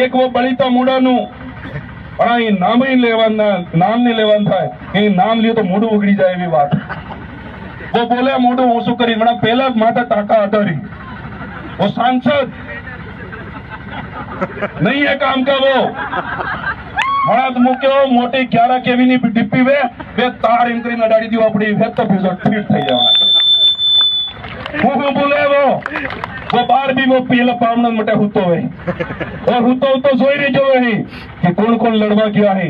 एक वो बळीता मूडाનું પણ અહીં નામ નહીં લેવાનું થાય એ નામ લ્યો તો મોઢું ઉગડી જાય એવી વાત वो बोले मोढ़ू ओछું કરી મને પહેલા જ માથે ટાંકા અડાડી वो सांसद नहीं है काम का वो મળાત મૂક્યો મોટી 11 કેવી ની ડીપી વે તાર એમ કરીને અડાડી દીધો આપડી વેત તો ભીજો ઠીક થઈ જવાના वो बोले वो बार भी वो पीला पामना मटे हुतो है और हुतो तो જોઈ રેજો है कि कौन कौन लड़वा गया है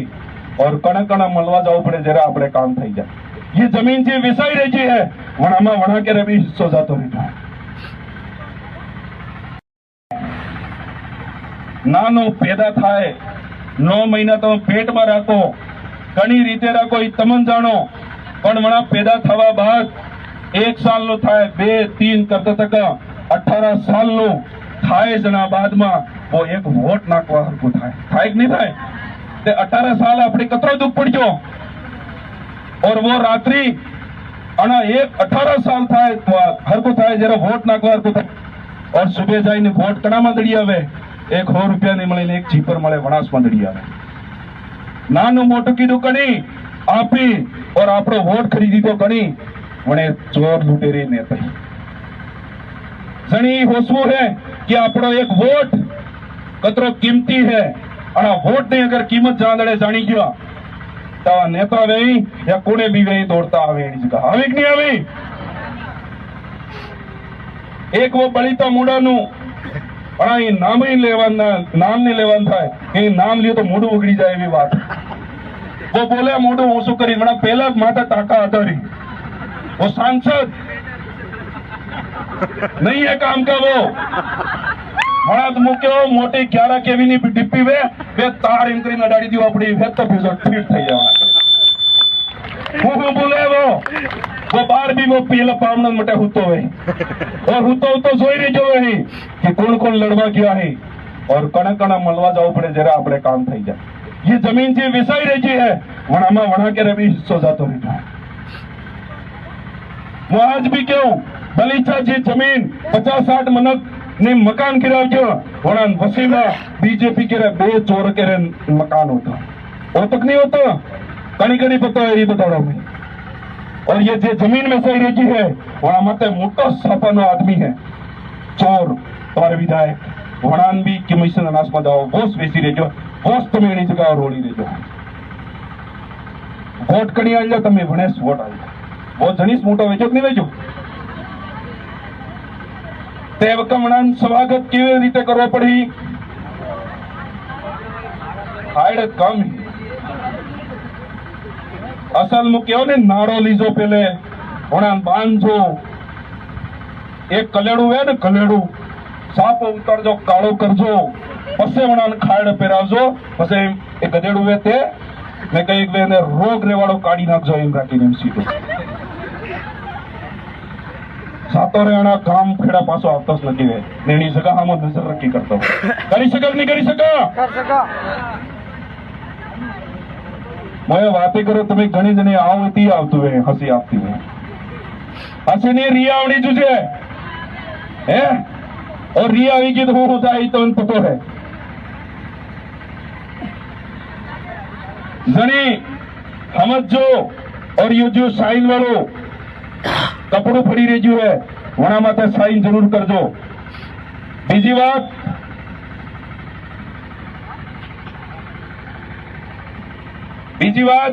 और कणा कणा मलवा जाओ पड़े जरा अपने काम થઈ જાય ये जमीन से विसाई रही है वणामा वणा के रवि हिस्सो जातो रहता है नानो पैदा थाय 9 महीना तो पेट में राखो घणी रीते राखो ई तमन जानो पण वणा पैदा थवा बाद 1 साल नो थाय 2 3 करता तक 18 साल नो थाय जना बाद में वो एक वोट नाखवा हरकू थाय कि नहीं थाय ते 18 साल अपने कतरो दुख पड़जो और वो रात्रि अना एक 18 साल थाय हरकू थाय जरा वोट नाखवा हरकू थाय और सुबह जाइने वोट कणा में दड़ी आवे 100 रुपया नहीं मळे एक चीपर मळे वनास में दड़ी आवे नानु मोटू कीधु कणी आपी और आपरो वोट खरीदी तो कणी वणे चोर लुटेरी ने थई जणी होसवो है कि आपरो एक वोट कतरो कीमती है अना वोट ने अगर कीमत जांदड़े जानी गया तो नेता वेई या कोने भी वेई दौड़ता आवे एनी जगह आवे कि नहीं आवे एक वो बळीता मूडाનું પણ અહીં નામ નહીં લેવાનું થાય એ નામ લ્યો તો મોઢું ઉગડી જાય એવી વાત वो बोले मोढ़ू ओछું કરી મને પહેલા જ માથે ટાંકા અડાડી वो सांसद नहीं है काम का वो મળાત મૂક્યો મોટી 11 કેવી ની ડીપી વે તાર એમ કરીને અડાડી દીધો આપડી વેત તો ભીજો ઠીક થઈ જવાના वो बोले वो बार भी वो पीला पामना मटे हुतो है और हुतो तो જોઈ રેજો है कि कौन कौन लड़वा गया है और कणा कणा मलवा जाओ पड़े जरा अपने काम થઈ જાય ये जमीन से विसाई रही है वणामा वणा के रवि हिस्सो जातो रहता है वो आज भी क्यों बलीचा जी जमीन 50-60 मनक ने मकान गिरावજો वणा वसीमा बीजेपी के 2 चोर के मकान होता वो तक नहीं होता कणी कणी पता है ये बताओ मैं और ये जो जमीन में सही रही है वहां मत मोटो सपनो आदमी है चोर और विधायक वणान भी कमीशन अनास में जाओ बोस बेसी रेजो बोस तमे एनी जगह रोड़ी रेजो वोट कणी आजा तमे वणेस वोट आजा वो जनीस मोटो वेजो कि नहीं वेजो ते वखत वणान स्वागत केवी रीते करવો पड़ी हाइड कम असल में क्यों ने नाड़ो लीजो पहले वणान बांधो एक कलेड़ू है ने कलेड़ू साप उतरजो काळो करजो पसे वणान खाड़ पेरावजो पसे एक गधेड़ू है ते ने कई वे ने रोग रेवाड़ो काढ़ी नाखजो एम राखीने एम सीधो सातो रेणा काम खेड़ा पासो आवतो ज नथी वे नेनी जगह हामो नजर रखी करतो करी सके नहीं करी सका कर सका मैं बातें करो तुम्हें घनी जने आवती आवतु है हसी आती है हसी ने रिया आवड़ी तुझे है और रिया आई की तो हो जाए तो उन पतो है जनी समझ जो और ये जो साइन वालो कपड़ों फड़ी रेजू है वना माते साइन जरूर कर जो बीजी बात बीजी बात